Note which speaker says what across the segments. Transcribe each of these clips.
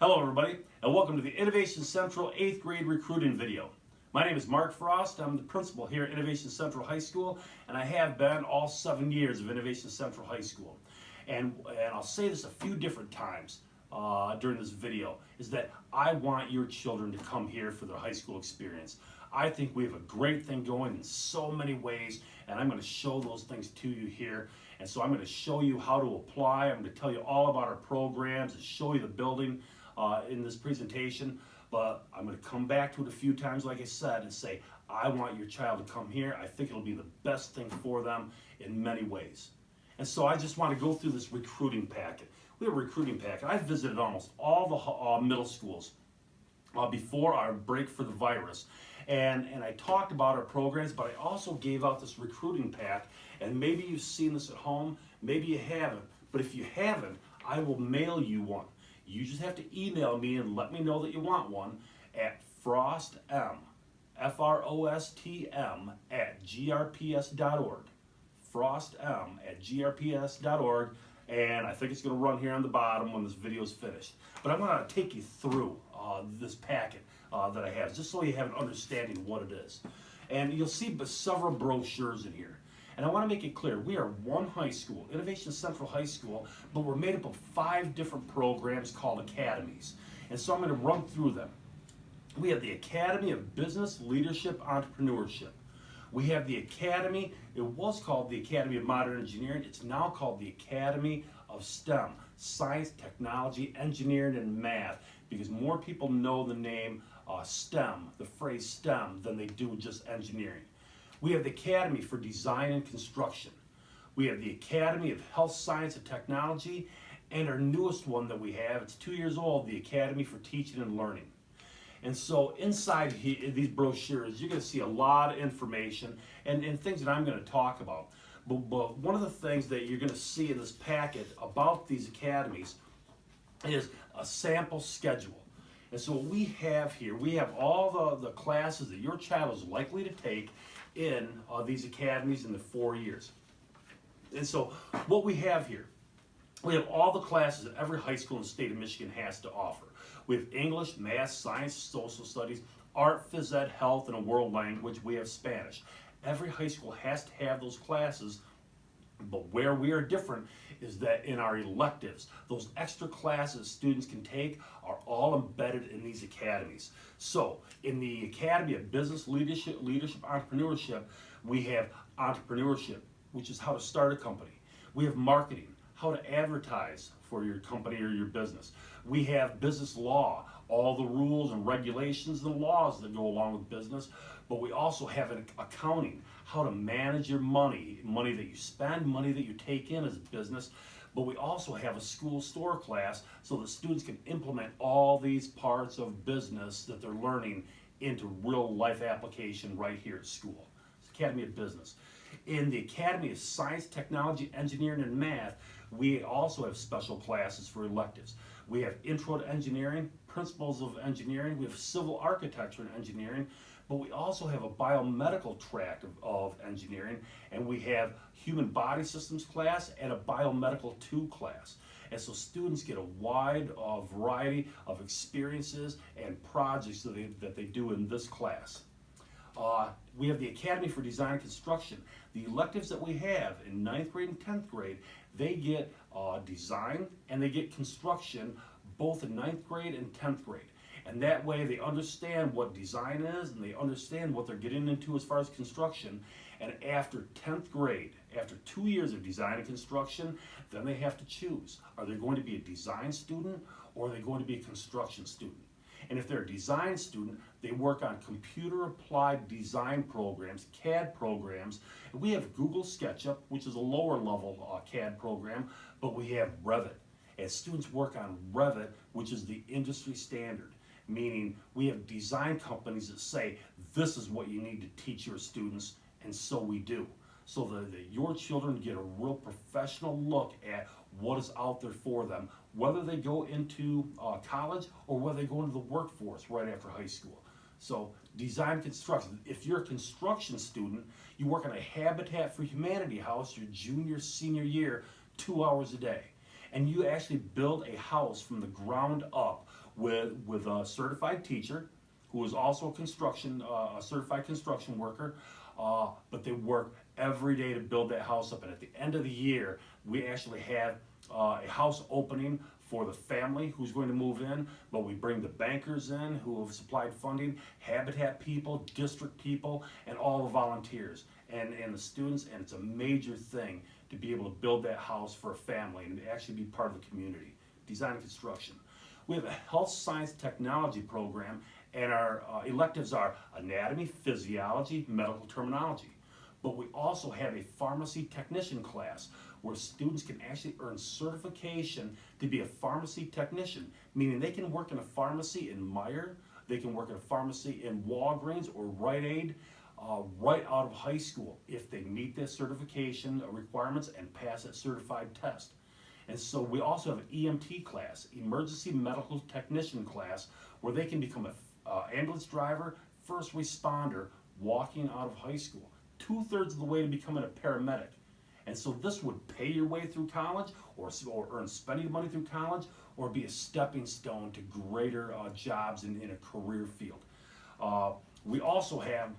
Speaker 1: Hello everybody, and welcome to the Innovation Central 8th grade recruiting video. My name is Mark Frost. I'm the principal here at Innovation Central High School, and I have been all 7 years of Innovation Central High School. And I'll say this a few different times during this video, is that I want your children to come here for their high school experience. I think we have a great thing going in so many ways, and I'm going to show those things to you here. And so I'm going to show you how to apply. I'm going to tell you all about our programs and show you the building in this presentation, but I'm going to come back to it a few times, like I said, and say, I want your child to come here. I think it'll be the best thing for them in many ways. And so I just want to go through this recruiting packet. We have a recruiting packet. I visited almost all the middle schools before our break for the virus. And I talked about our programs, but I also gave out this recruiting pack, and maybe you've seen this at home, maybe you haven't, but if you haven't, I will mail you one. You just have to email me and let me know that you want one at frostm, F-R-O-S-T-M, at grps.org, frostm@grps.org, and I think it's going to run here on the bottom when this video is finished. But I'm going to take you through this packet that I have, just so you have an understanding of what it is. And you'll see several brochures in here. And I want to make it clear, we are one high school, Innovation Central High School, but we're made up of 5 different programs called academies. And so I'm going to run through them. We have the Academy of Business, Leadership, Entrepreneurship. We have the Academy, it was called the Academy of Modern Engineering, it's now called the Academy of STEM, Science, Technology, Engineering, and Math, because more people know the name STEM, the phrase STEM, than they do just engineering. We have the Academy for Design and Construction. We have the Academy of Health Science and Technology, and our newest one that we have, it's 2 years old, the Academy for Teaching and Learning. And so inside these brochures, you're going to see a lot of information and things that I'm going to talk about. But one of the things that you're going to see in this packet about these academies is a sample schedule. And so what we have here, we have all the classes that your child is likely to take in these academies in the 4 years. And so what we have here, we have all the classes that every high school in the state of Michigan has to offer. We have English, Math, Science, Social Studies, Art, Phys Ed, Health, and a World Language. We have Spanish. Every high school has to have those classes, but where we are different is that in our electives, those extra classes students can take are all embedded in these academies. So in the Academy of Business, Leadership, Entrepreneurship, we have entrepreneurship, which is how to start a company. We have marketing, how to advertise for your company or your business. We have business law, all the rules and regulations and laws that go along with business. But we also have an accounting, how to manage your money that you spend, money that you take in as a business. But we also have a school store class so that students can implement all these parts of business that they're learning into real life application right here at school. It's Academy of Business. In the Academy of Science, Technology, Engineering, and Math, we also have special classes for electives. We have Intro to Engineering, Principles of Engineering, we have Civil Architecture and Engineering, but we also have a biomedical track of engineering, and we have Human Body Systems class and a Biomedical 2 class. And so students get a wide variety of experiences and projects that they do in this class. We have the Academy for Design and Construction. The electives that we have in 9th grade and 10th grade, they get design and they get construction both in 9th grade and 10th grade. And that way they understand what design is and they understand what they're getting into as far as construction. And after 10th grade, after 2 years of design and construction, then they have to choose. Are they going to be a design student or are they going to be a construction student? And if they're a design student, they work on computer applied design programs, CAD programs. And we have Google SketchUp, which is a lower level CAD program, but we have Revit. And students work on Revit, which is the industry standard, meaning we have design companies that say, this is what you need to teach your students, and so we do. So that your children get a real professional look at what is out there for them, whether they go into college or whether they go into the workforce right after high school. So design construction. If you're a construction student, you work on a Habitat for Humanity house your junior, senior year, 2 hours a day. And you actually build a house from the ground up with a certified teacher who is also a certified construction worker, but they work every day to build that house up. And at the end of the year, we actually have a house opening for the family who's going to move in, but we bring the bankers in who have supplied funding, Habitat people, district people, and all the volunteers and the students, and it's a major thing to be able to build that house for a family and actually be part of the community, design and construction. We have a health science technology program, and our electives are anatomy, physiology, medical terminology. But we also have a pharmacy technician class where students can actually earn certification to be a pharmacy technician, meaning they can work in a pharmacy in Meyer, they can work in a pharmacy in Walgreens or Rite Aid right out of high school if they meet their certification requirements and pass that certified test. And so we also have an EMT class, Emergency Medical Technician class, where they can become an ambulance driver, first responder, walking out of high school. 2/3 of the way to becoming a paramedic. And so this would pay your way through college or earn spending money through college or be a stepping stone to greater jobs in a career field. We also have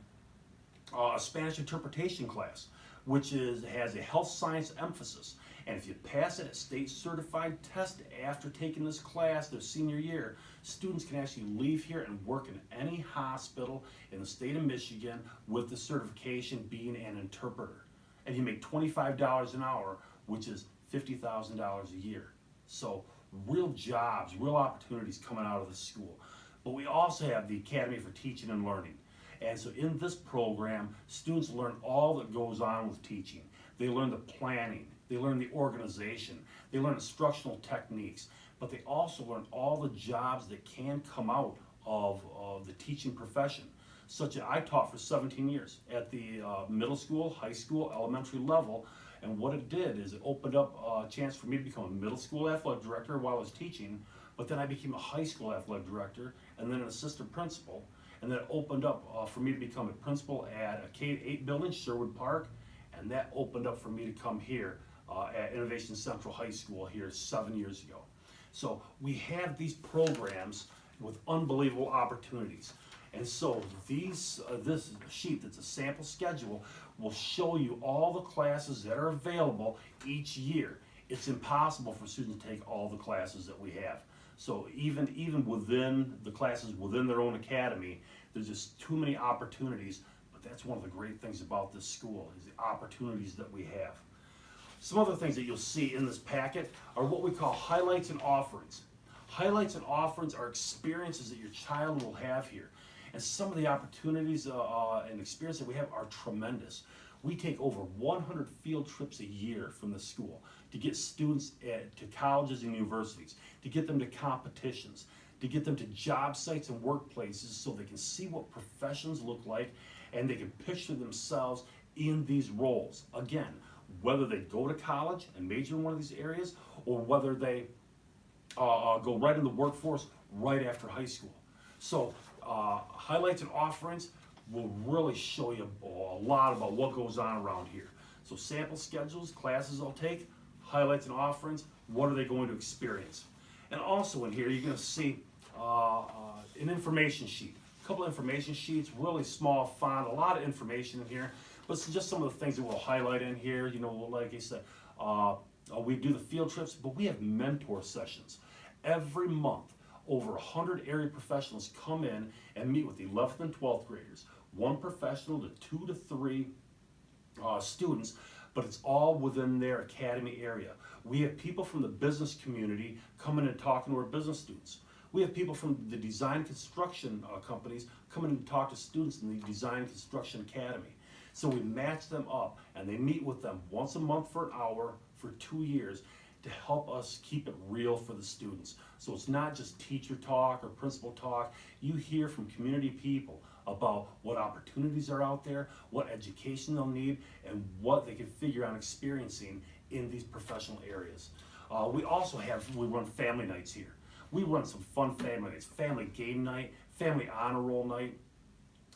Speaker 1: a Spanish interpretation class, which has a health science emphasis. And if you pass it at state certified test after taking this class their senior year, students can actually leave here and work in any hospital in the state of Michigan with the certification being an interpreter. And you make $25 an hour, which is $50,000 a year. So real jobs, real opportunities coming out of the school. But we also have the Academy for Teaching and Learning. And so in this program, students learn all that goes on with teaching. They learn the planning, they learn the organization, they learn instructional techniques, but they also learn all the jobs that can come out of the teaching profession. Such as I taught for 17 years at the middle school, high school, elementary level, and what it did is it opened up a chance for me to become a middle school athletic director while I was teaching, but then I became a high school athletic director and then an assistant principal, and then it opened up for me to become a principal at a K-8 building, Sherwood Park, and that opened up for me to come here at Innovation Central High School here 7 years ago. So we have these programs with unbelievable opportunities. And so this sheet that's a sample schedule will show you all the classes that are available each year. It's impossible for students to take all the classes that we have. So even within the classes within their own academy, there's just too many opportunities. But that's one of the great things about this school is the opportunities that we have. Some other things that you'll see in this packet are what we call highlights and offerings. Highlights and offerings are experiences that your child will have here. And some of the opportunities and experiences that we have are tremendous. We take over 100 field trips a year from the school to get students to colleges and universities, to get them to competitions, to get them to job sites and workplaces so they can see what professions look like and they can picture themselves in these roles. Again, whether they go to college and major in one of these areas or whether they go right in the workforce right after high school. So highlights and offerings will really show you a lot about what goes on around here. So sample schedules, classes I'll take, highlights and offerings, what are they going to experience? And also in here you're going to see an information sheet. A couple of information sheets, really small font, a lot of information in here. But it's just some of the things that we'll highlight in here. You know, like I said, we do the field trips, but we have mentor sessions. Every month, over 100 area professionals come in and meet with 11th and 12th graders. One professional to 2 to 3 students, but it's all within their academy area. We have people from the business community coming and talking to our business students. We have people from the design construction companies coming and talk to students in the Design Construction Academy. So we match them up and they meet with them once a month for an hour for 2 years to help us keep it real for the students. So it's not just teacher talk or principal talk. You hear from community people about what opportunities are out there, what education they'll need, and what they can figure out experiencing in these professional areas. We run family nights here. We run some fun family nights, family game night, family honor roll night.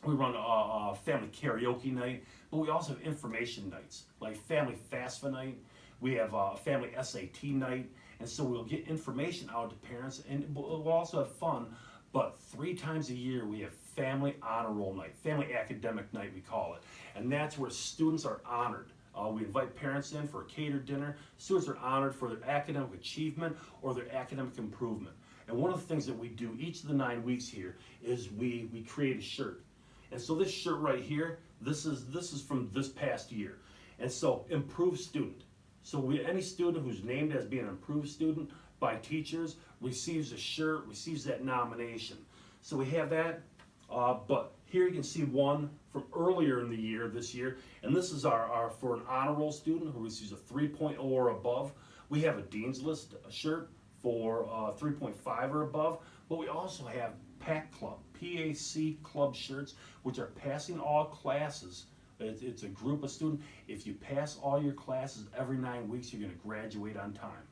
Speaker 1: We run a family karaoke night, but we also have information nights, like family FAFSA night. We have a family SAT night, and so we'll get information out to parents, and we'll also have fun. But 3 times a year we have family honor roll night, family academic night we call it, and that's where students are honored. We invite parents in for a catered dinner. Students are honored for their academic achievement or their academic improvement. And one of the things that we do each of the 9 weeks here is we create a shirt. And so this shirt right here, this is from this past year. And so improved student. So any student who's named as being an improved student by teachers receives a shirt, receives that nomination. So we have that, but here you can see one from earlier in the year, this year, and this is our for an honor roll student who receives a 3.0 or above. We have a Dean's List shirt for 3.5 or above, but we also have PAC Club, PAC Club shirts, which are passing all classes. It's a group of students. If you pass all your classes every 9 weeks, you're going to graduate on time.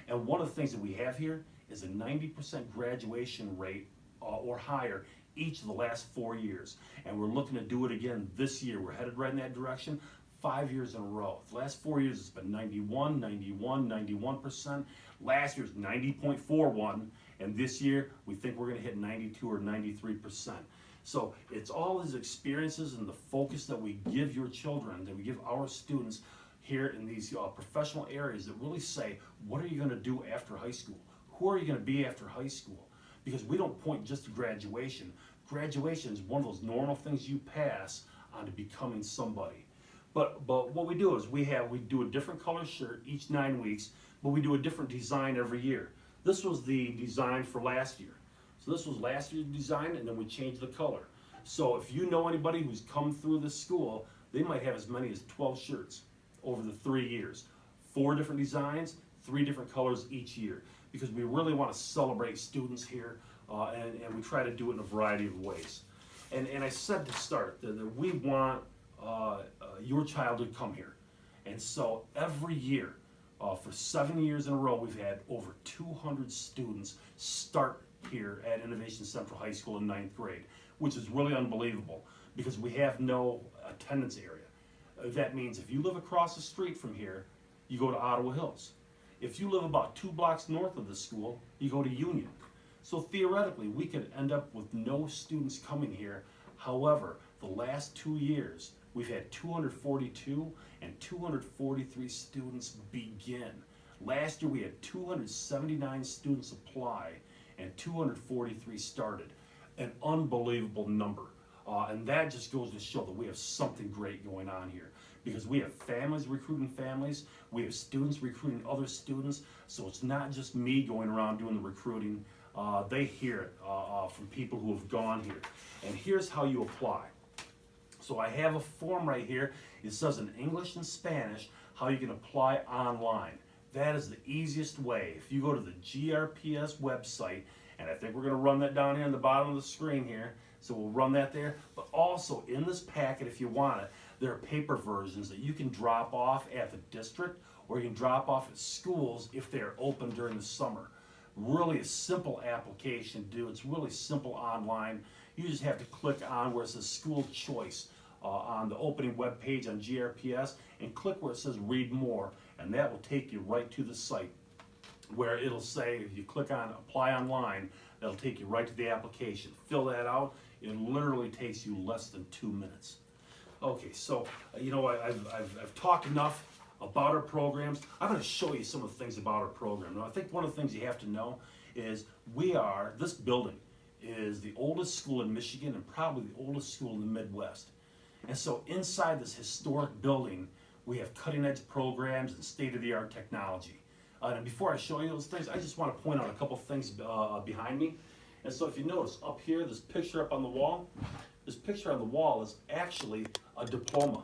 Speaker 1: And one of the things that we have here is a 90% graduation rate or higher each of the last 4 years. And we're looking to do it again this year. We're headed right in that direction 5 years in a row. The last 4 years it's been 91, 91, 91%. Last year's 90.41, and this year we think we're going to hit 92 or 93%. So it's all these experiences and the focus that we give your children, that we give our students here in these professional areas that really say, what are you going to do after high school? Who are you going to be after high school? Because we don't point just to graduation. Graduation is one of those normal things you pass on to becoming somebody. But what we do is we do a different color shirt each 9 weeks, but we do a different design every year. This was the design for last year. So this was last year's design, and then we changed the color. So if you know anybody who's come through this school, they might have as many as 12 shirts over the 3 years. 4 different designs, 3 different colors each year, because we really want to celebrate students here, and we try to do it in a variety of ways. And I said to start that we want your child to come here. And so every year, for 7 years in a row, we've had over 200 students start here at Innovation Central High School in 9th grade, which is really unbelievable because we have no attendance area. That means if you live across the street from here, you go to Ottawa Hills. If you live about 2 blocks north of the school, you go to Union. So theoretically, we could end up with no students coming here. However, the last 2 years, we've had 242 and 243 students begin. Last year, we had 279 students apply and 243 started. An unbelievable number. And that just goes to show that we have something great going on here, because we have families recruiting families, we have students recruiting other students, so it's not just me going around doing the recruiting. They hear it from people who have gone here. And here's how you apply. So I have a form right here. It says in English and Spanish how you can apply online. That is the easiest way. If you go to the GRPS website, and I think we're going to run that down here on the bottom of the screen here, so we'll run that there. But also in this packet, if you want it, there are paper versions that you can drop off at the district, or you can drop off at schools if they're open during the summer. Really a simple application to do. It's really simple online. You just have to click on where it says school choice on the opening web page on GRPS, and click where it says read more, and that will take you right to the site where it'll say, if you click on apply online, that'll take you right to the application. Fill that out. It literally takes you less than 2 minutes. Okay, so I've talked enough about our programs. I'm going to show you some of the things about our program. Now, I think one of the things you have to know is this building is the oldest school in Michigan and probably the oldest school in the Midwest. And so inside this historic building, we have cutting edge programs and state-of-the-art technology. And before I show you those things, I just want to point out a couple things behind me. And so if you notice up here, this picture up on the wall, this picture on the wall is actually a diploma.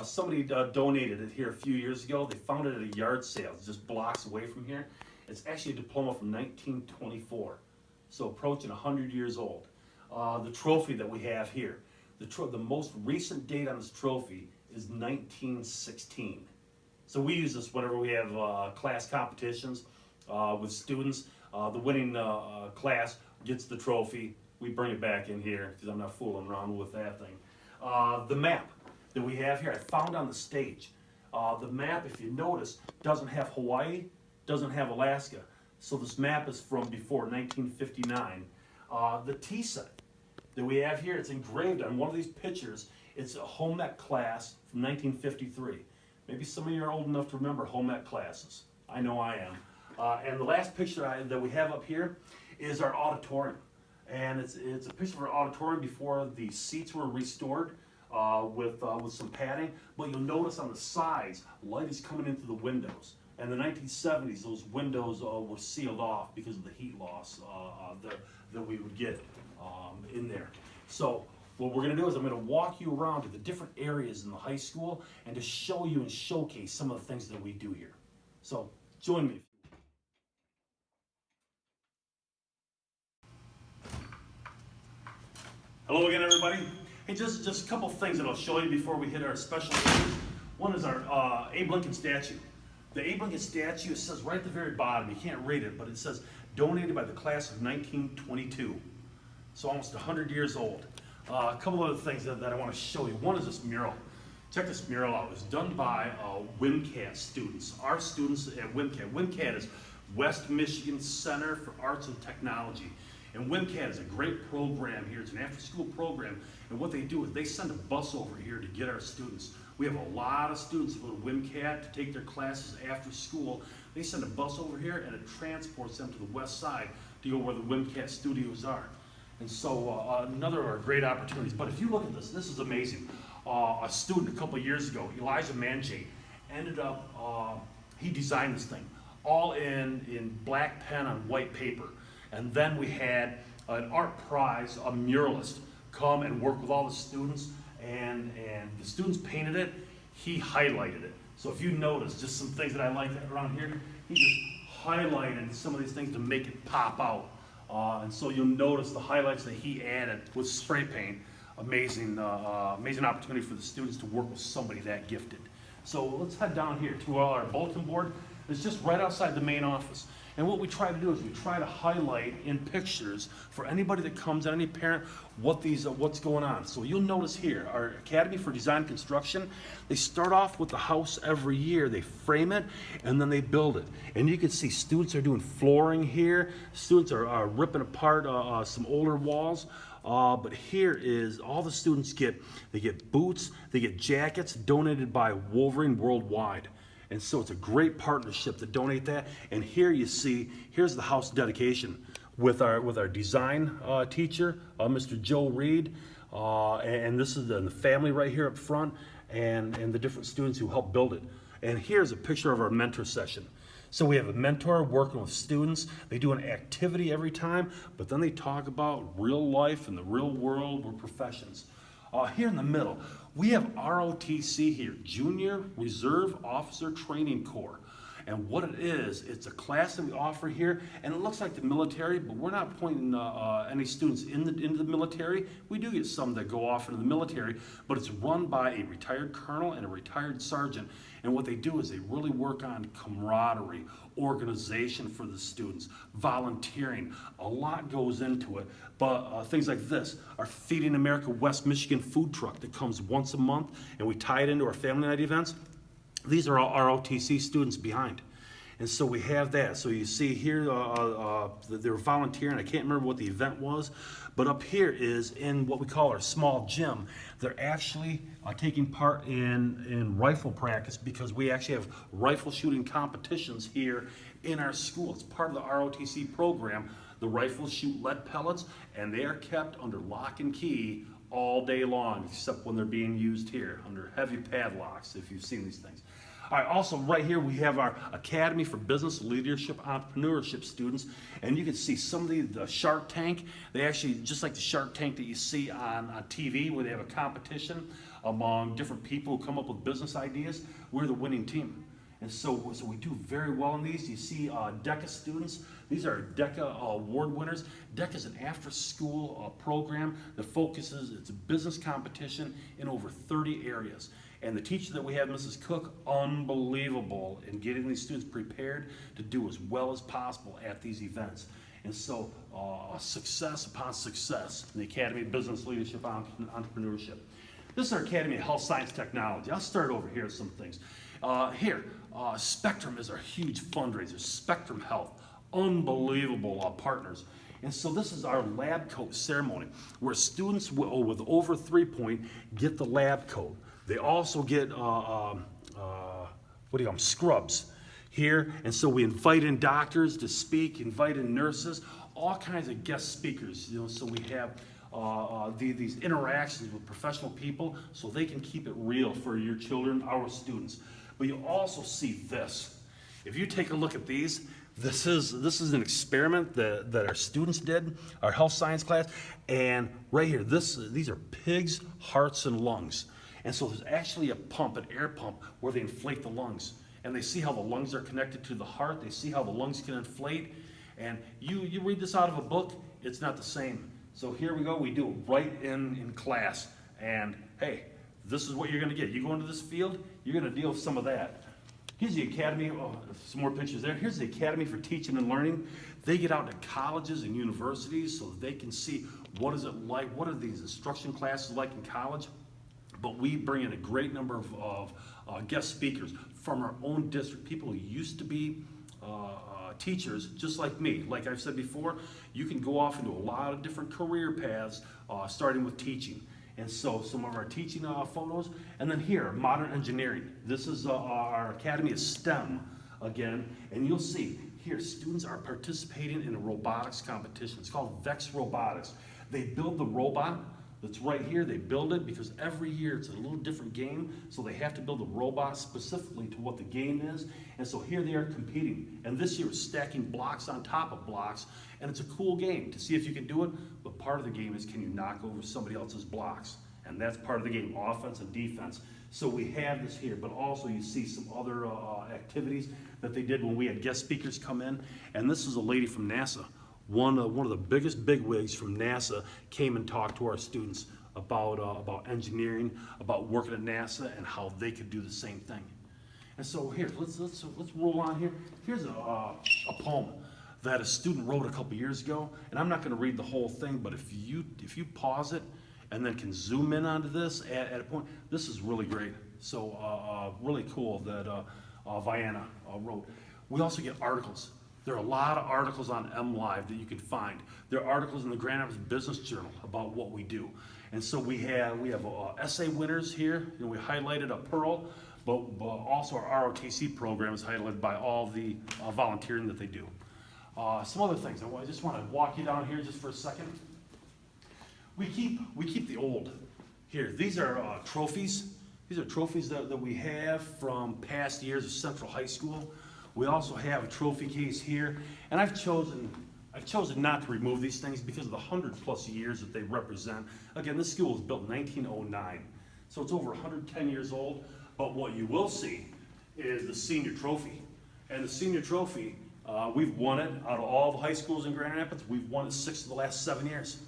Speaker 1: Somebody donated it here a few years ago. They found it at a yard sale just blocks away from here. It's actually a diploma from 1924, so approaching 100 years old. The trophy that we have here, the most recent date on this trophy is 1916. So we use this whenever we have class competitions with students. The winning class gets the trophy. We bring it back in here because I'm not fooling around with that thing. The map that we have here, I found on the stage. The map, if you notice, doesn't have Hawaii, doesn't have Alaska. So this map is from before 1959. The tea set that we have here, it's engraved on one of these pictures. It's a home ec class from 1953. Maybe some of you are old enough to remember home ec classes. I know I am. And the last picture that we have up here is our auditorium. And it's a picture of our auditorium before the seats were restored with some padding. But you'll notice on the sides, light is coming into the windows. And in the 1970s, those windows were sealed off because of the heat loss that we would get in there. So what we're going to do is I'm going to walk you around to the different areas in the high school and to show you and showcase some of the things that we do here. So join me. Hello again, everybody. Hey, just a couple things that I'll show you before we hit our special areas. One is our Abe Lincoln Statue. The Abe Lincoln Statue, it says right at the very bottom, you can't read it, but it says donated by the class of 1922. So almost 100 years old. A couple other things that I want to show you. One is this mural. Check this mural out. It was done by WMCAT students. Our students at WMCAT. WMCAT is West Michigan Center for Arts and Technology. And WMCAT is a great program here. It's an after-school program. And what they do is they send a bus over here to get our students. We have a lot of students who go to WMCAT to take their classes after school. They send a bus over here and it transports them to the west side to go where the WMCAT studios are. And so another of our great opportunities. But if you look at this, this is amazing. A student a couple of years ago, Elijah Manjay, ended up, he designed this thing all in black pen on white paper. And then we had an art prize, a muralist, come and work with all the students, and the students painted it, he highlighted it. So if you notice, just some things that I like around here, he just highlighted some of these things to make it pop out. And so you'll notice the highlights that he added with spray paint. Amazing, amazing opportunity for the students to work with somebody that gifted. So let's head down here to our bulletin board. It's just right outside the main office. And what we try to do is we try to highlight in pictures for anybody that comes, any parent, what's going on. So you'll notice here, our Academy for Design Construction, they start off with the house every year. They frame it, and then they build it. And you can see students are doing flooring here. Students are ripping apart some older walls. But here is all the students get boots, they get jackets donated by Wolverine Worldwide. And so it's a great partnership to donate that. And here you see, here's the house dedication with our design teacher, Mr. Joe Reed. And this is the family right here up front and the different students who helped build it. And here's a picture of our mentor session. So we have a mentor working with students. They do an activity every time, but then they talk about real life and the real world or professions. Here in the middle, we have ROTC here, Junior Reserve Officer Training Corps. And what it is, it's a class that we offer here, and it looks like the military, but we're not pointing any students into the military. We do get some that go off into the military, but it's run by a retired colonel and a retired sergeant. And what they do is they really work on camaraderie, organization for the students, volunteering. A lot goes into it, but things like this, our Feeding America West Michigan food truck that comes once a month, and we tie it into our family night events. These are all ROTC students behind. And so we have that. So you see here, they're volunteering. I can't remember what the event was, but up here is in what we call our small gym. They're actually taking part in rifle practice because we actually have rifle shooting competitions here in our school. It's part of the ROTC program. The rifles shoot lead pellets, and they are kept under lock and key all day long, except when they're being used here under heavy padlocks, if you've seen these things. All right, also right here we have our Academy for Business Leadership Entrepreneurship students, and you can see some of the Shark Tank. They actually, just like the Shark Tank that you see on TV, where they have a competition among different people who come up with business ideas, we're the winning team. And so we do very well in these. You see DECA students. These are DECA award winners. DECA is an after-school program that focuses, it's a business competition in over 30 areas. And the teacher that we have, Mrs. Cook, unbelievable in getting these students prepared to do as well as possible at these events. And so success upon success in the Academy of Business Leadership Entrepreneurship. This is our Academy of Health Science Technology. I'll start over here with some things. Here, Spectrum is our huge fundraiser, Spectrum Health, unbelievable partners. And so this is our lab coat ceremony, where students with over 3 get the lab coat. They also get, scrubs here. And so we invite in doctors to speak, invite in nurses, all kinds of guest speakers, so we have these interactions with professional people so they can keep it real for your children, our students. But you also see this. If you take a look at these, this is an experiment that our students did, our health science class, and right here, these are pigs' hearts and lungs. And so there's actually a pump, an air pump, where they inflate the lungs. And they see how the lungs are connected to the heart, they see how the lungs can inflate. And you read this out of a book, it's not the same. So here we go, we do it right in class. And hey, this is what you're gonna get. You go into this field, you're gonna deal with some of that. Here's the Academy, some more pictures there. Here's the Academy for Teaching and Learning. They get out to colleges and universities so that they can see what is it like, what are these instruction classes like in college. But we bring in a great number of guest speakers from our own district, people who used to be teachers, just like me. Like I've said before, you can go off into a lot of different career paths, starting with teaching. And so some of our teaching photos, and then here, modern engineering. This is our Academy of STEM again, and you'll see here, students are participating in a robotics competition. It's called Vex Robotics. They build the robot that's right here. They build it because every year it's a little different game, so they have to build a robot specifically to what the game is. And so here they are competing. And this year is stacking blocks on top of blocks, and it's a cool game to see if you can do it, but part of the game is, can you knock over somebody else's blocks? And that's part of the game, offense and defense. So we have this here, but also you see some other activities that they did when we had guest speakers come in. And this is a lady from NASA. One of the biggest bigwigs from NASA came and talked to our students about engineering, about working at NASA, and how they could do the same thing. And so here, let's roll on here. Here's a poem that a student wrote a couple years ago, and I'm not going to read the whole thing, but if you pause it and then can zoom in onto this at a point, this is really great. So really cool that Vienna wrote. We also get articles. There are a lot of articles on MLive that you can find. There are articles in the Grand Rapids Business Journal about what we do. And so we have essay winners here. We highlighted a Pearl, but also our ROTC program is highlighted by all the volunteering that they do. Some other things. I just want to walk you down here just for a second. We keep the old here. These are trophies. These are trophies that we have from past years of Central High School. We also have a trophy case here, and I've chosen not to remove these things because of the 100+ years that they represent. Again, this school was built in 1909, so it's over 110 years old. But what you will see is the senior trophy, and the senior trophy, we've won it out of all the high schools in Grand Rapids. We've won it 6 of the last 7 years.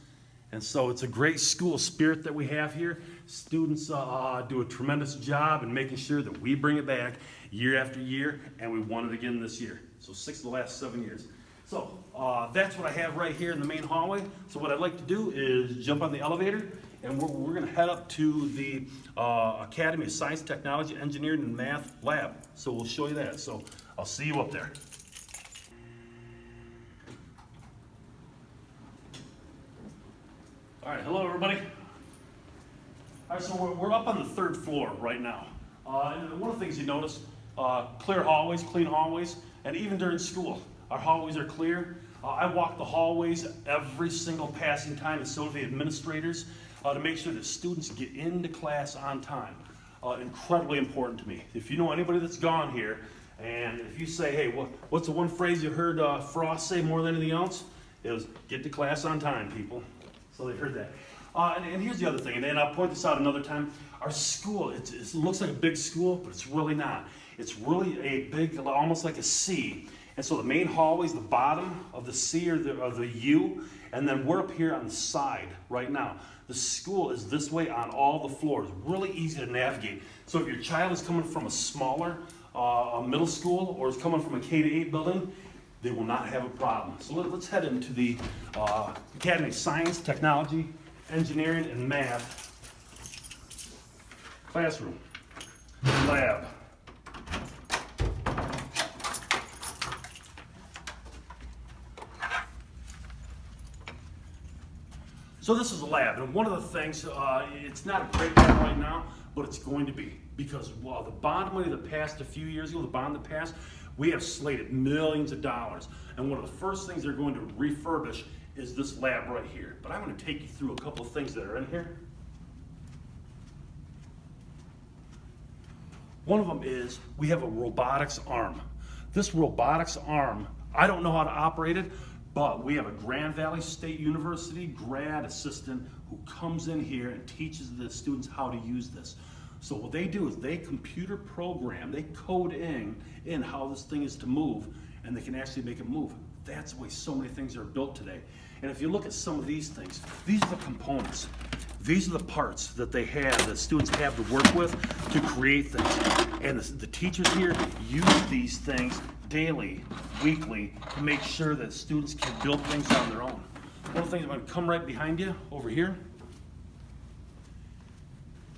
Speaker 1: And so it's a great school spirit that we have here. Students do a tremendous job in making sure that we bring it back year after year, and we won it again this year. So 6 of the last 7 years. So that's what I have right here in the main hallway. So what I'd like to do is jump on the elevator, and we're gonna head up to the Academy of Science, Technology, Engineering, and Math lab. So we'll show you that. So I'll see you up there. All right, hello everybody. All right, so we're up on the 3rd floor right now. And one of the things you notice, clear hallways, clean hallways, and even during school, our hallways are clear. I walk the hallways every single passing time, and so do the administrators, to make sure that students get into class on time. Incredibly important to me. If you know anybody that's gone here, and if you say, hey, what's the one phrase you heard Frost say more than anything else? It was, get to class on time, people. So they heard that. And here's the other thing, and I'll point this out another time. Our school, it looks like a big school, but it's really not. It's really a big, almost like a C. And so the main hallway is the bottom of the C or the U, and then we're up here on the side right now. The school is this way on all the floors, really easy to navigate. So if your child is coming from a smaller middle school or is coming from a K-8 building, they will not have a problem. So let's head into the Academy of Science, Technology, Engineering, and Math classroom, lab. So this is a lab, and one of the things, it's not a great lab right now, but it's going to be, because the bond money that passed a few years ago, the bond that passed, we have slated millions of dollars. And one of the first things they're going to refurbish is this lab right here. But I'm going to take you through a couple of things that are in here. One of them is we have a robotics arm. This robotics arm, I don't know how to operate it, but we have a Grand Valley State University grad assistant who comes in here and teaches the students how to use this. So what they do is they computer program, they code in how this thing is to move, and they can actually make it move. That's the way so many things are built today. And if you look at some of these things, these are the components. These are the parts that they have, that students have to work with to create things. And the teachers here use these things daily, weekly, to make sure that students can build things on their own. One of the things I'm going to come right behind you over here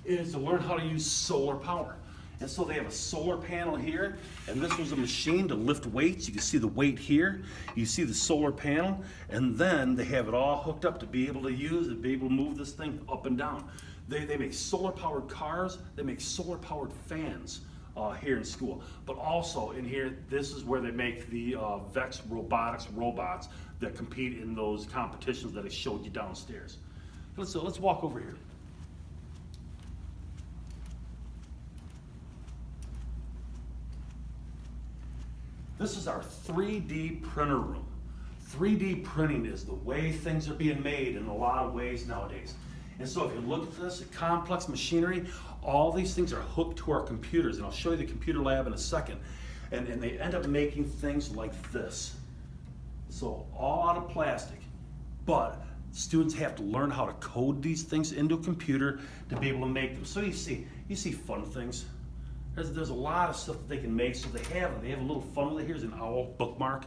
Speaker 1: is to learn how to use solar power. And so they have a solar panel here, and this was a machine to lift weights. You can see the weight here. You see the solar panel, and then they have it all hooked up to be able to use it, be able to move this thing up and down. They make solar-powered cars. They make solar-powered fans here in school. But also in here, this is where they make the Vex Robotics robots that compete in those competitions that I showed you downstairs. Let's walk over here. This is our 3D printer room. 3D printing is the way things are being made in a lot of ways nowadays. And so if you look at this, complex machinery, all these things are hooked to our computers, and I'll show you the computer lab in a second. And they end up making things like this. So all out of plastic, but students have to learn how to code these things into a computer to be able to make them. So you see fun things. There's a lot of stuff that they can make, so they have a little fun with it. Here's an owl bookmark.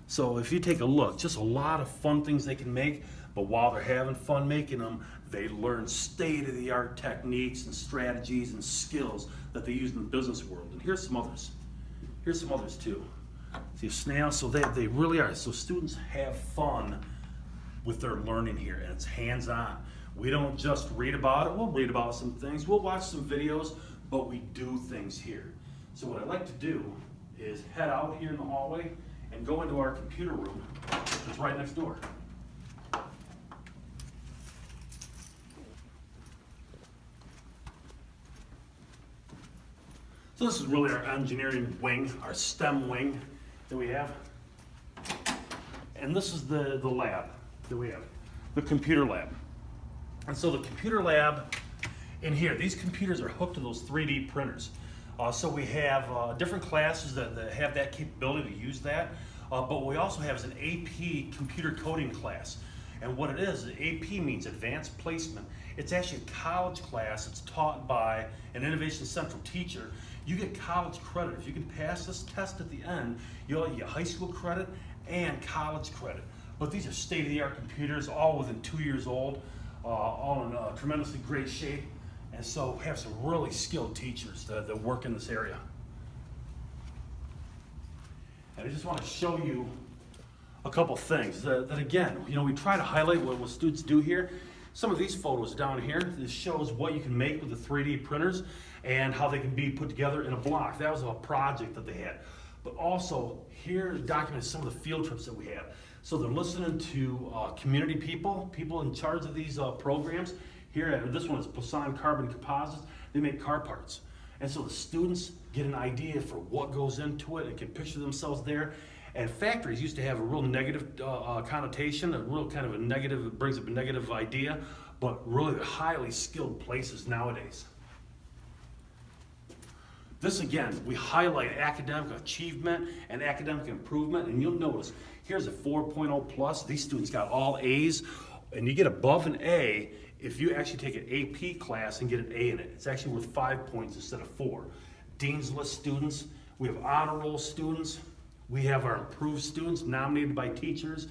Speaker 1: So if you take a look, just a lot of fun things they can make, but while they're having fun making them, they learn state-of-the-art techniques and strategies and skills that they use in the business world. And here's some others. Here's some others too. See a snail, so they really are. So students have fun with their learning here, and it's hands-on. We don't just read about it. We'll read about some things. We'll watch some videos, but we do things here. So what I'd like to do is head out here in the hallway and go into our computer room. It's right next door. So this is really our engineering wing, our STEM wing that we have. And this is the lab that we have, the computer lab. And so the computer lab in here, these computers are hooked to those 3D printers. So we have different classes that have that capability to use that. But what we also have is an AP computer coding class. And what it is, AP means Advanced Placement. It's actually a college class. It's taught by an Innovation Central teacher. You get college credit. If you can pass this test at the end, you'll get high school credit and college credit. But these are state-of-the-art computers, all within 2 years old, all in tremendously great shape. And so we have some really skilled teachers that work in this area. And I just want to show you a couple things that again, we try to highlight what students do here. Some of these photos down here, this shows what you can make with the 3D printers and how they can be put together in a block. That was a project that they had. But also, here documents some of the field trips that we had. So they're listening to community people in charge of these programs. Here, this one is Poisson Carbon Composites. They make car parts. And so the students get an idea for what goes into it and can picture themselves there. And factories used to have a real negative connotation, a real kind of a negative, it brings up a negative idea, but really they're highly skilled places nowadays. This again, we highlight academic achievement and academic improvement, and you'll notice here's a 4.0 plus. These students got all A's, and you get above an A if you actually take an AP class and get an A in it. It's actually worth 5 points instead of 4. Dean's List students, we have honor roll students, we have our improved students nominated by teachers,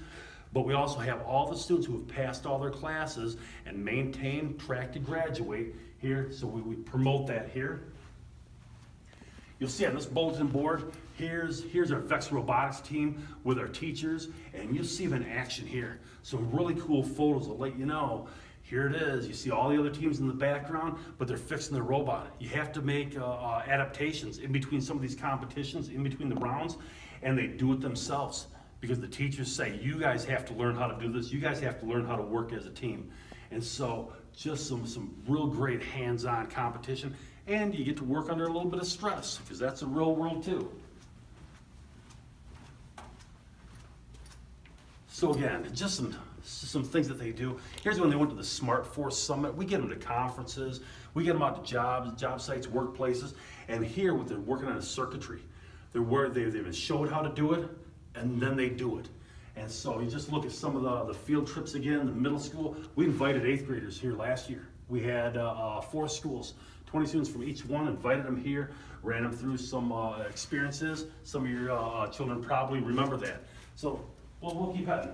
Speaker 1: but we also have all the students who have passed all their classes and maintained track to graduate here, so we promote that here. You'll see on this bulletin board, here's our Vex Robotics team with our teachers, and you'll see them in action here. Some really cool photos will let you know, here it is. You see all the other teams in the background, but they're fixing their robot. You have to make adaptations in between some of these competitions, in between the rounds, and they do it themselves because the teachers say, you guys have to learn how to do this. You guys have to learn how to work as a team. And so just some real great hands-on competition, and you get to work under a little bit of stress because that's the real world too. So again, just some things that they do. Here's when they went to the Smart Force Summit. We get them to conferences, we get them out to job sites, workplaces, and here they're working on a circuitry. They've been showed how to do it, and then they do it. And so you just look at some of the field trips again, the middle school. We invited 8th graders here last year. We had 4 schools, 20 students from each one, invited them here, ran them through some experiences. Some of your children probably remember that. So we'll keep heading.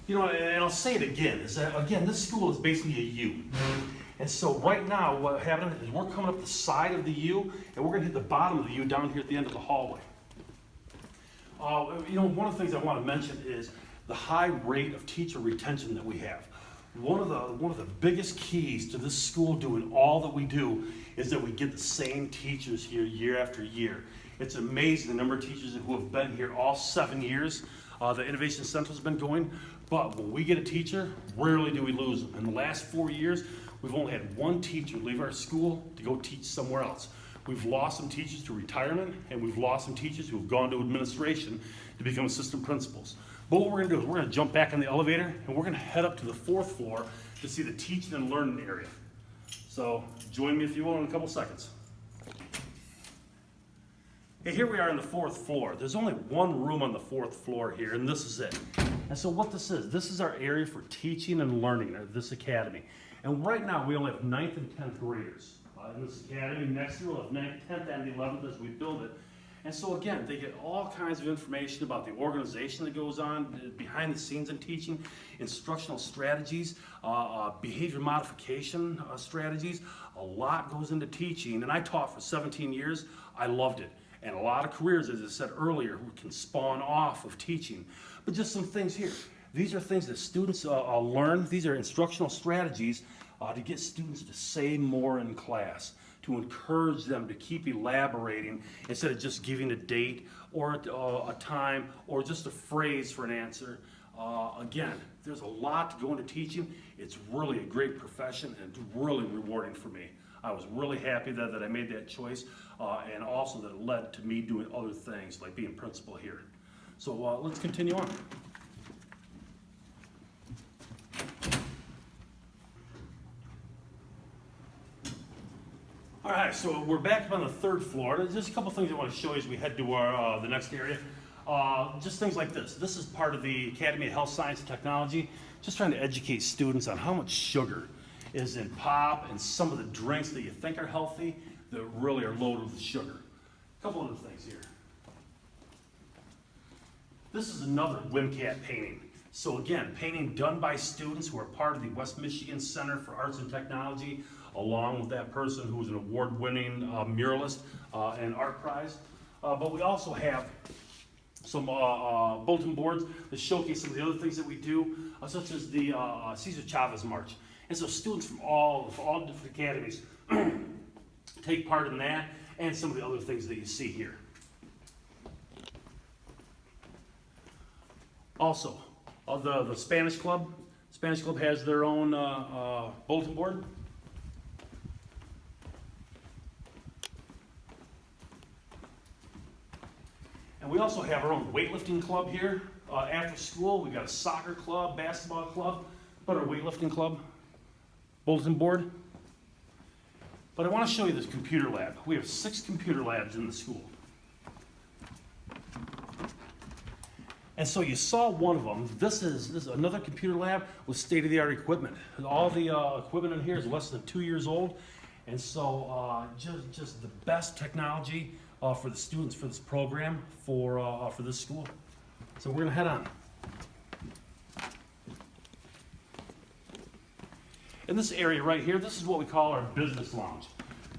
Speaker 1: You know, and I'll say it again, is that, again, this school is basically a U. And so right now, what happening is we're coming up the side of the U, and we're gonna hit the bottom of the U down here at the end of the hallway. You know, one of the things I wanna mention is the high rate of teacher retention that we have. One of the biggest keys to this school doing all that we do is that we get the same teachers here year after year. It's amazing the number of teachers who have been here all 7 years. The Innovation Center has been going, but when we get a teacher, rarely do we lose them. In the last 4 years, we've only had 1 teacher leave our school to go teach somewhere else. We've lost some teachers to retirement, and we've lost some teachers who have gone to administration to become assistant principals. But what we're gonna do is we're gonna jump back in the elevator, and we're gonna head up to the 4th floor to see the teaching and learning area. So join me if you will in a couple seconds. Hey, here we are on the 4th floor. There's only 1 room on the 4th floor here, and this is it. And so what this is our area for teaching and learning at this academy. And right now, we only have 9th and 10th graders in this academy. Next year, we'll have 9th, 10th, and 11th as we build it. And so again, they get all kinds of information about the organization that goes on behind the scenes in teaching, instructional strategies, behavior modification strategies. A lot goes into teaching, and I taught for 17 years. I loved it. And a lot of careers, as I said earlier, can spawn off of teaching. But just some things here. These are things that students learn. These are instructional strategies to get students to say more in class, to encourage them to keep elaborating instead of just giving a date or a time or just a phrase for an answer. Again, there's a lot to go into teaching. It's really a great profession and really rewarding for me. I was really happy that I made that choice, and also that it led to me doing other things like being principal here. So let's continue on. All right, so we're back up on the 3rd floor. There's just a couple things I want to show you as we head to our the next area. Just things like this. This is part of the Academy of Health Science and Technology, just trying to educate students on how much sugar is in pop and some of the drinks that you think are healthy that really are loaded with sugar. A couple other things here. This is another WMCAT painting. So again, painting done by students who are part of the West Michigan Center for Arts and Technology, along with that person who was an award-winning muralist and art prize. But we also have some bulletin boards that showcase some of the other things that we do, such as the Cesar Chavez March. And so students from all different academies take part in that and some of the other things that you see here. Also, the Spanish Club. Spanish Club has their own bulletin board. And we also have our own weightlifting club here. After school, we've got a soccer club, basketball club, but our weightlifting club bulletin board. But I want to show you this computer lab. We have 6 computer labs in the school. And so you saw one of them. This is another computer lab with state-of-the-art equipment. All the equipment in here is less than 2 years old. And so just the best technology for the students for this program for this school. So we're gonna head on. In this area right here, this is what we call our business lounge.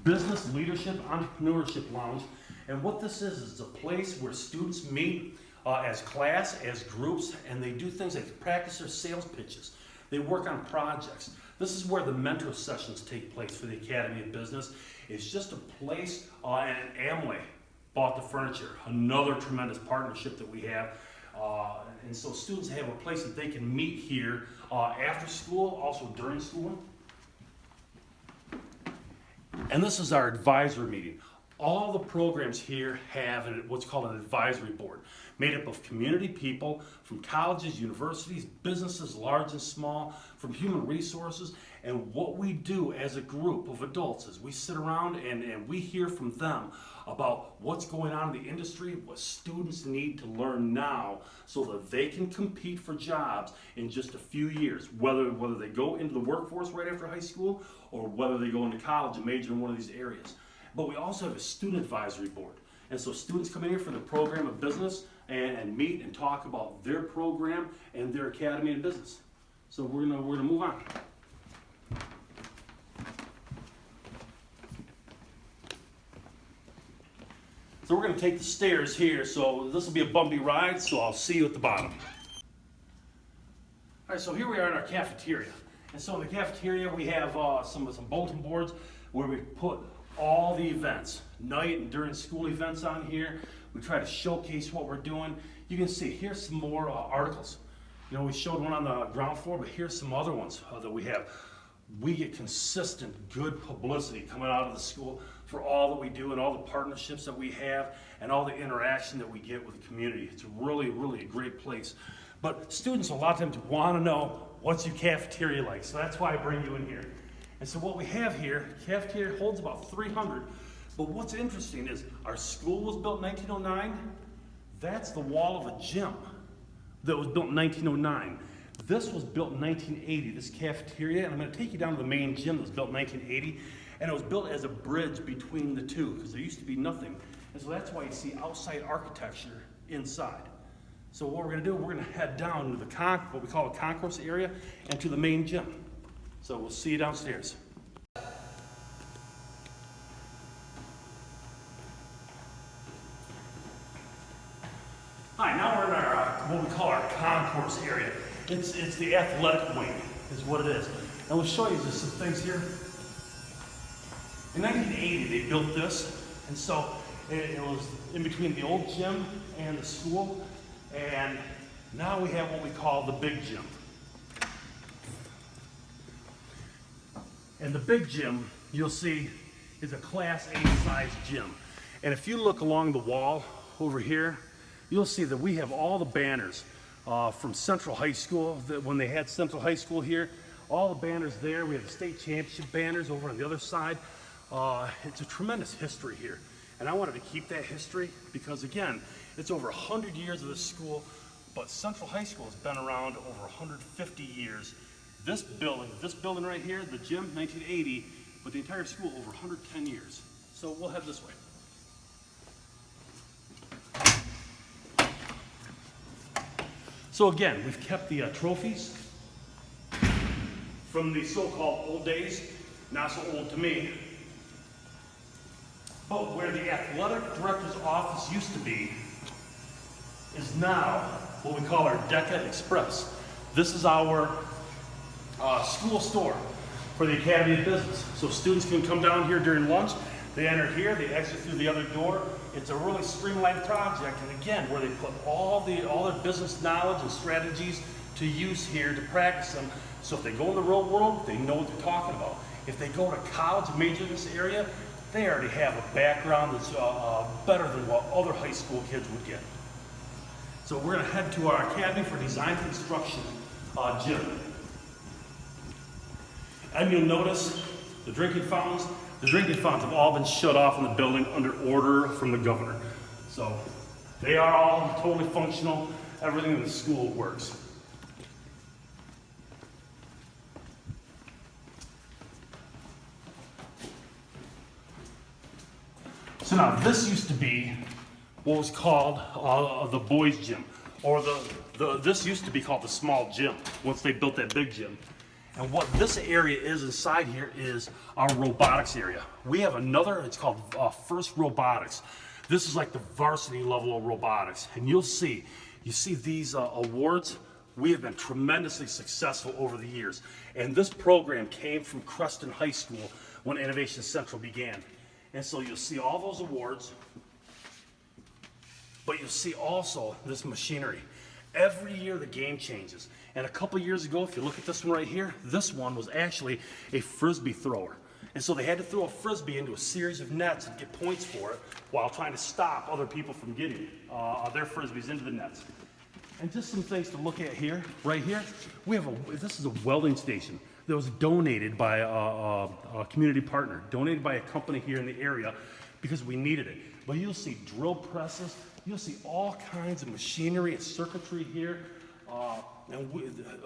Speaker 1: Business Leadership Entrepreneurship Lounge. And what this is a place where students meet as class, as groups, and they do things like practice their sales pitches. They work on projects. This is where the mentor sessions take place for the Academy of Business. It's just a place, and Amway bought the furniture, another tremendous partnership that we have. And so students have a place that they can meet here after school, also during school. And this is our advisory meeting. All the programs here have what's called an advisory board, made up of community people from colleges, universities, businesses large and small, from human resources. And what we do as a group of adults is we sit around and we hear from them about what's going on in the industry, what students need to learn now so that they can compete for jobs in just a few years, whether they go into the workforce right after high school or whether they go into college and major in one of these areas. But we also have a student advisory board. And so students come in here for the program of business and meet and talk about their program and their academy of business. So we're gonna move on. So we're gonna take the stairs here. So this will be a bumpy ride, so I'll see you at the bottom. All right, so here we are in our cafeteria. And so in the cafeteria, we have some bulletin boards where we put all the events, night and during school events on here. We try to showcase what we're doing. You can see, here's some more articles. You know, we showed one on the ground floor, but here's some other ones that we have. We get consistent, good publicity coming out of the school for all that we do and all the partnerships that we have and all the interaction that we get with the community. It's really, really a great place. But students a lot of times want to know, what's your cafeteria like? So that's why I bring you in here. And so what we have here, cafeteria holds about 300. But what's interesting is our school was built in 1909. That's the wall of a gym that was built in 1909. This was built in 1980, this cafeteria, and I'm going to take you down to the main gym that was built in 1980, and it was built as a bridge between the two, because there used to be nothing. And so that's why you see outside architecture inside. So what we're going to do, we're going to head down to the what we call a concourse area, and to the main gym. So we'll see you downstairs. Hi, now we're in our what we call our concourse area. It's the athletic wing, is what it is. And we'll show you just some things here. In 1980, they built this, and so it was in between the old gym and the school, and now we have what we call the big gym. And the big gym, you'll see, is a Class A size gym. And if you look along the wall over here, you'll see that we have all the banners from Central High School, that when they had Central High School here, all the banners there. We have the state championship banners over on the other side. It's a tremendous history here. And I wanted to keep that history because, again, it's over 100 years of this school, but Central High School has been around over 150 years. This building right here, the gym, 1980, but the entire school over 110 years. So we'll head this way. So again, we've kept the trophies from the so-called old days, not so old to me, but where the athletic director's office used to be is now what we call our DECA Express. This is our school store for the Academy of Business. So students can come down here during lunch, they enter here, they exit through the other door. It's a really streamlined project, and again, where they put all their business knowledge and strategies to use here to practice them. So if they go in the real world, they know what they're talking about. If they go to college and major in this area, they already have a background that's better than what other high school kids would get. So we're gonna head to our Academy for Design Construction gym. And you'll notice the drinking fountains. The drinking fountains have all been shut off in the building under order from the governor. So they are all totally functional. Everything in the school works. So now this used to be what was called the boys' gym, or this used to be called the small gym once they built that big gym. And what this area is inside here is our robotics area. We have another, it's called First Robotics. This is like the varsity level of robotics. And you see these awards. We have been tremendously successful over the years. And this program came from Creston High School when Innovation Central began. And so you'll see all those awards, but you'll see also this machinery. Every year the game changes. And a couple years ago, if you look at this one right here, this one was actually a frisbee thrower. And so they had to throw a frisbee into a series of nets and get points for it while trying to stop other people from getting their frisbees into the nets. And just some things to look at here, right here. This is a welding station that was donated by a community partner, donated by a company here in the area because we needed it. But you'll see drill presses, you'll see all kinds of machinery and circuitry here.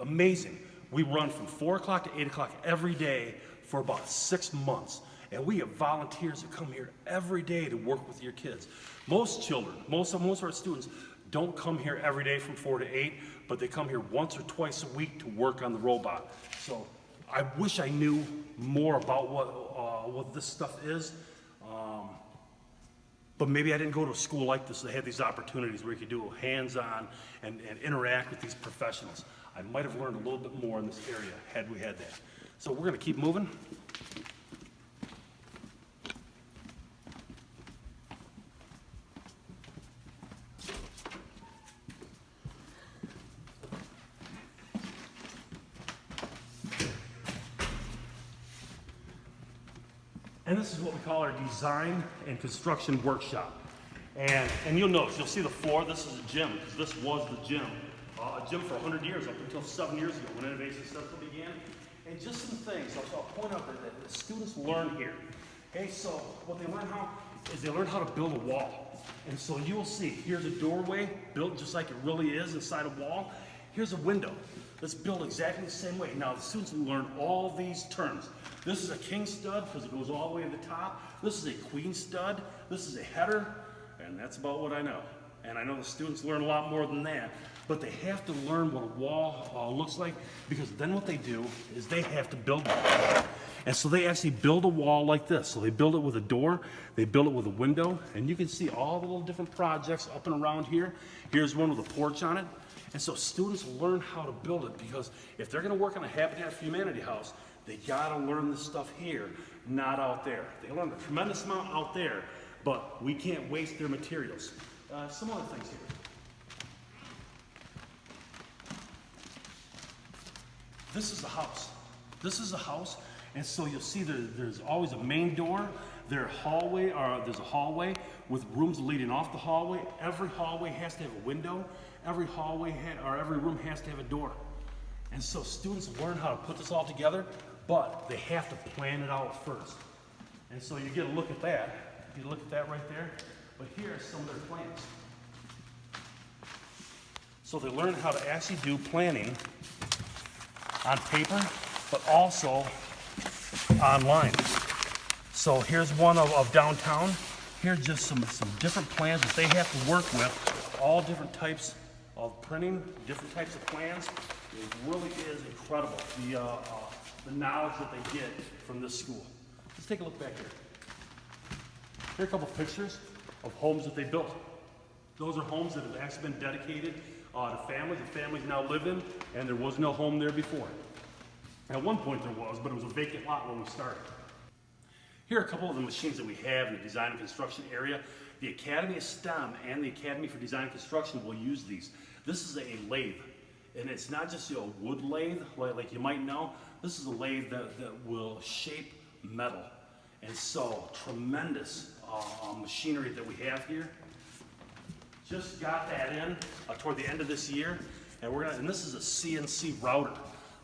Speaker 1: Amazing. We run from 4 o'clock to 8 o'clock every day for about 6 months. And we have volunteers that come here every day to work with your kids. Most children, most of our students don't come here every day from 4 to 8, but they come here once or twice a week to work on the robot. So I wish I knew more about what this stuff is. But maybe I didn't go to a school like this that had these opportunities where you could do hands-on and interact with these professionals. I might have learned a little bit more in this area had we had that. So we're going to keep moving. And this is what we call our design and construction workshop. And you'll notice, you'll see the floor, this is a gym, because this was the gym. A gym for 100 years, up until 7 years ago when Innovation Central began. And just some things, I'll point out that the students learn here. Okay, so what they learn they learn how to build a wall. And so you'll see, here's a doorway built just like it really is inside a wall. Here's a window. Let's build exactly the same way. Now the students will learn all these terms. This is a king stud because it goes all the way to the top. This is a queen stud. This is a header. And that's about what I know. And I know the students learn a lot more than that. But they have to learn what a wall looks like, because then what they do is they have to build one. And so they actually build a wall like this. So they build it with a door, they build it with a window, and you can see all the little different projects up and around here. Here's one with a porch on it. And so students learn how to build it, because if they're going to work on a Habitat for Humanity house, they got to learn this stuff here, not out there. They learn a tremendous amount out there, but we can't waste their materials. Some other things here. This is the house. This is a house, and so you'll see there's always a main door. There's a hallway with rooms leading off the hallway. Every hallway has to have a window. Every every room has to have a door. And so students learn how to put this all together, but they have to plan it out first. And so you get a look at that. You look at that right there. But here are some of their plans. So they learn how to actually do planning on paper, but also online. So here's one of downtown. Here's just some different plans that they have to work with, all different types of printing, different types of plans. It really is incredible, the knowledge that they get from this school. Let's take a look back here. Here are a couple pictures of homes that they built. Those are homes that have actually been dedicated to families. The families now live in, and there was no home there before. At one point there was, but it was a vacant lot when we started. Here are a couple of the machines that we have in the design and construction area. The Academy of STEM and the Academy for Design and Construction will use these. This is a lathe, and it's not just a wood lathe like you might know. This is a lathe that will shape metal. And so, tremendous machinery that we have here. Just got that in toward the end of this year, and this is a CNC router.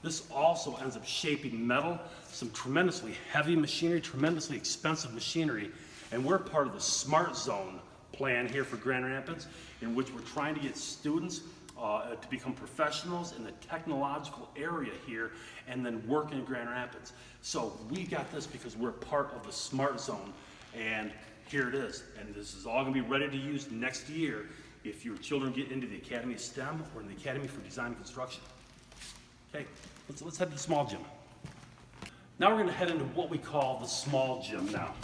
Speaker 1: This also ends up shaping metal, some tremendously heavy machinery, tremendously expensive machinery, and we're part of the Smart Zone plan here for Grand Rapids, in which we're trying to get students to become professionals in the technological area here and then work in Grand Rapids. So we got this because we're part of the Smart Zone, and here it is. And this is all going to be ready to use next year if your children get into the Academy of STEM or in the Academy for Design and Construction. Okay, let's head to the small gym. Now we're going to head into what we call the small gym now.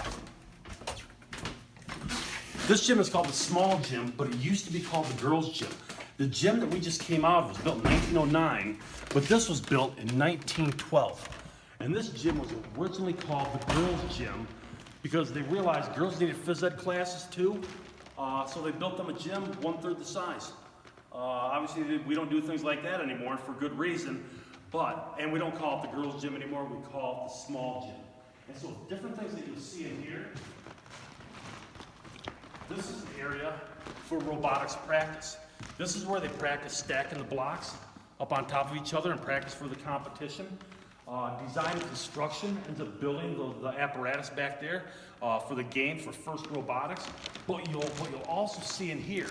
Speaker 1: This gym is called the small gym, but it used to be called the girls' gym. The gym that we just came out of was built in 1909, but this was built in 1912. And this gym was originally called the girls' gym because they realized girls needed phys ed classes too, so they built them a gym 1/3 the size. Obviously, we don't do things like that anymore for good reason, and we don't call it the girls' gym anymore, we call it the small gym. And so different things that you'll see in here. This is an area for robotics practice. This is where they practice stacking the blocks up on top of each other and practice for the competition. Design and construction into building the apparatus back there for the game for FIRST Robotics. But what you'll also see in here,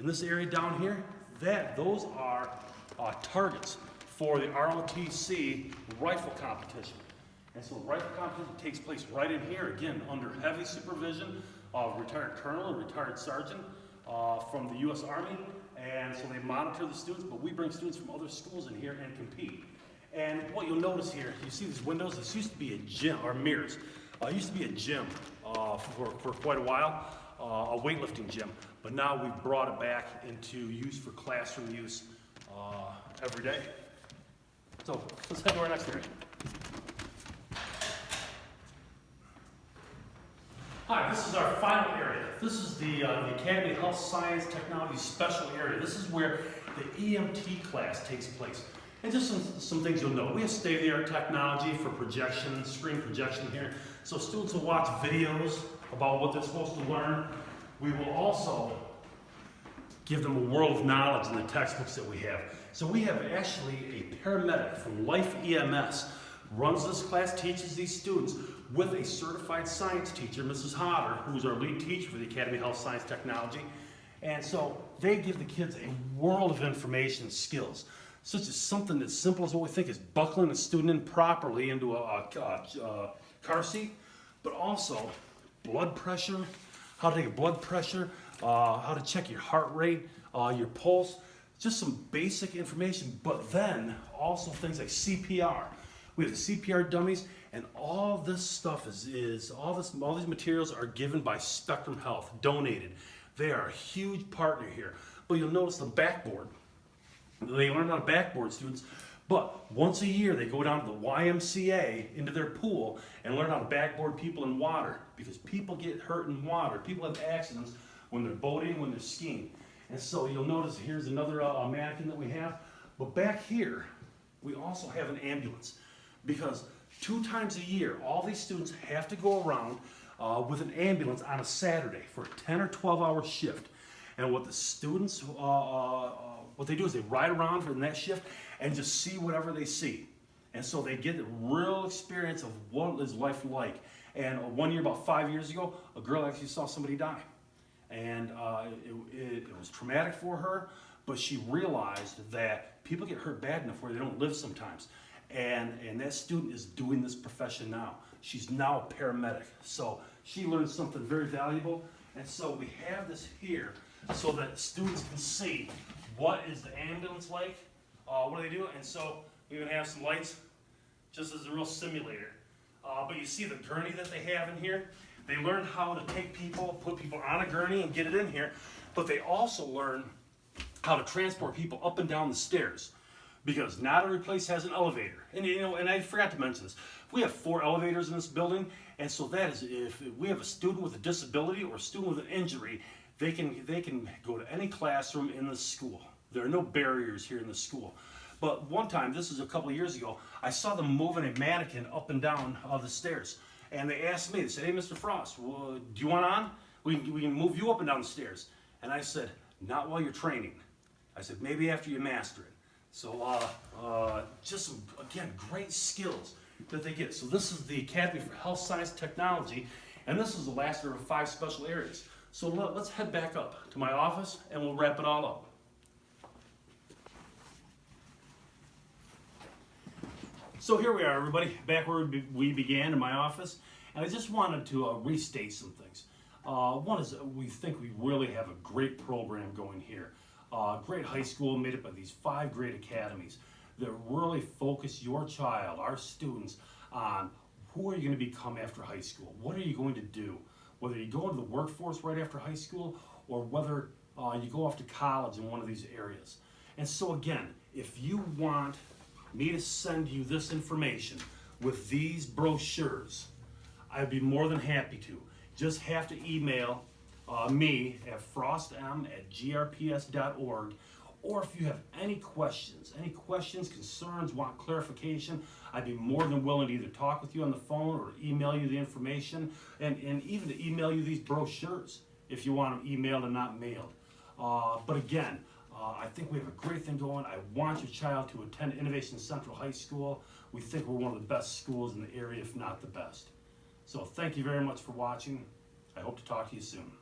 Speaker 1: in this area down here, those are targets for the ROTC rifle competition. And so rifle competition takes place right in here, again, under heavy supervision of retired colonel and retired sergeant from the U.S. Army. And so they monitor the students, but we bring students from other schools in here and compete. And what you'll notice here, you see these windows, this used to be a gym, or mirrors. It used to be a gym for quite a while, a weightlifting gym. But now we've brought it back into use for classroom use every day. So let's head to our next area. Hi, this is our final area. This is the Academy of Health Science Technology Special Area. This is where the Emt Class takes place. And just some things you'll know. We have state-of-the-art technology for projection, screen projection here. So students will watch videos about what they're supposed to learn. We will also give them a world of knowledge in the textbooks that we have. So we have actually a paramedic from Life EMS runs this class, teaches these students with a certified science teacher, Mrs. Hodder, who's our lead teacher for the Academy of Health Science Technology. And so they give the kids a world of information and skills, such as something as simple as what we think is buckling a student in properly into a car seat, but also blood pressure, how to take a blood pressure, how to check your heart rate, your pulse, just some basic information, but then also things like CPR. We have the CPR dummies, and all this stuff all these materials are given by Spectrum Health, donated. They are a huge partner here. But you'll notice the backboard. They learn how to backboard, students, but once a year they go down to the YMCA into their pool and learn how to backboard people in water, because people get hurt in water. People have accidents when they're boating, when they're skiing. And so you'll notice here's another mannequin that we have. But back here, we also have an ambulance, because 2 times a year, all these students have to go around with an ambulance on a Saturday for a 10 or 12-hour shift. And what the students, what they do is they ride around for that shift and just see whatever they see. And so they get a real experience of what is life like. And one year, about 5 years ago, a girl actually saw somebody die. And it was traumatic for her, but she realized that people get hurt bad enough where they don't live sometimes. And that student is doing this profession now. She's now a paramedic. So she learned something very valuable. And so we have this here so that students can see what is the ambulance like, what do they do. And so we even have some lights, just as a real simulator. But you see the gurney that they have in here. They learn how to take people, put people on a gurney and get it in here. But they also learn how to transport people up and down the stairs, because not every place has an elevator. And and I forgot to mention this. We have 4 elevators in this building, and so that is, if we have a student with a disability or a student with an injury, they can go to any classroom in the school. There are no barriers here in the school. But one time, this is a couple of years ago, I saw them moving a mannequin up and down the stairs. And they asked me, they said, "Hey, Mr. Frost, well, do you want on? We can move you up and down the stairs." And I said, "Not while you're training." I said, "Maybe after you master it." So just some, again, great skills that they get. So this is the Academy for Health Science Technology, and this is the last of 5 special areas. So let's head back up to my office and we'll wrap it all up. So here we are, everybody, back where we began in my office, and I just wanted to restate some things. One is we think we really have a great program going here. Great high school made up of these 5 great academies that really focus your child, our students, on who are you going to become after high school? What are you going to do? Whether you go into the workforce right after high school or whether you go off to college in one of these areas. And so again, if you want me to send you this information with these brochures, I'd be more than happy to. Just have to email me at frostm@grps.org, or if you have any questions, concerns, want clarification, I'd be more than willing to either talk with you on the phone or email you the information, and even to email you these brochures if you want them emailed and not mailed. But again, I think we have a great thing going. I want your child to attend Innovation Central High School. We think we're one of the best schools in the area, if not the best. So thank you very much for watching. I hope to talk to you soon.